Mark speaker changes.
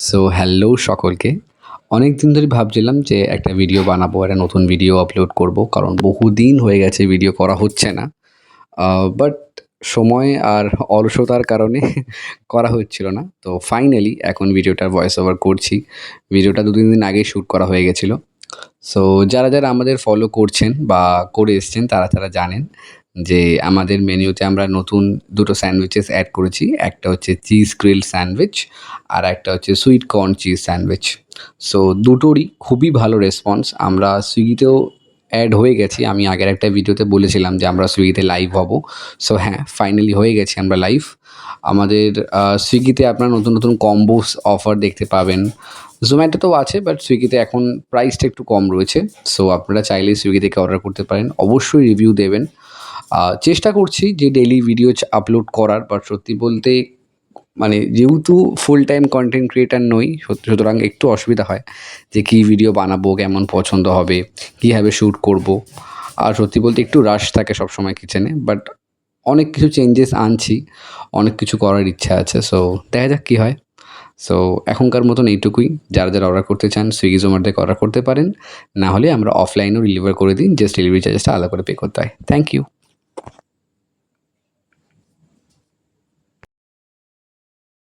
Speaker 1: So hello সকলকে। অনেকদিন ধরে ভাবছিলাম যে একটা ভিডিও বানাবো, একটা নতুন ভিডিও আপলোড করব। কারণ বহুদিন হয়ে গেছে ভিডিও করা হচ্ছে না। বাট সময় আর অলসতার কারণে করা হচ্ছিল না। তো ফাইনালি এখন ভিডিওটার ভয়েস ওভার করছি। ভিডিওটা ২-৩ দিন আগেই শ্যুট করা হয়ে গেছিলো। সো যারা আমাদের ফলো করছেন বা করে এসছেন তারা জানেন যে আমাদের মেনুতে আমরা নতুন দুটো স্যান্ডউইচেস অ্যাড করেছি। একটা হচ্ছে চিজ গ্রিলড স্যান্ডউইচ আর একটা হচ্ছে sweet corn cheese sandwich. So দুটোরই খুবই ভালো রেসপন্স। আমরা সুইগিতেও অ্যাড হয়ে গেছি। আমি আগের একটা ভিডিওতে বলেছিলাম যে আমরা সুইগিতে লাইভ হব। সো হ্যাঁ, ফাইনালি হয়ে গেছি আমরা লাইভ। আমাদের সুইগিতে আপনারা নতুন কম্বোস অফার দেখতে পাবেন। জোম্যাটোতেও আছে, বাট সুইগিতে এখন প্রাইসটা একটু কম রয়েছে। সো আপনারা চাইলেই সুইগি থেকে অর্ডার করতে পারেন। অবশ্যই রিভিউ দেবেন। চেষ্টা করছি যে ডেইলি ভিডিও আপলোড করার, বাট সত্যি বলতে মানে যেহেতু ফুল টাইম কন্টেন্ট ক্রিয়েটার নই, সুতরাং একটু অসুবিধা হয় যে কী ভিডিও বানাবো, কেমন পছন্দ হবে, কীভাবে শ্যুট করব। আর সত্যি বলতে একটু রাশ থাকে সবসময় কিচেনে, বাট অনেক কিছু চেঞ্জেস আনছি, অনেক কিছু করার ইচ্ছা আছে। সো দেখা যাক কী হয়। সো এখনকার মতন এইটুকুই। যারা অর্ডার করতে চান সুইগি, জোম্যাটো থেকে অর্ডার করতে পারেন। না হলে আমরা অফলাইনেও ডেলিভার করে দিই, জাস্ট ডেলিভারি চার্জেসটা আলাদা করে পে করতে হয়। Thank you.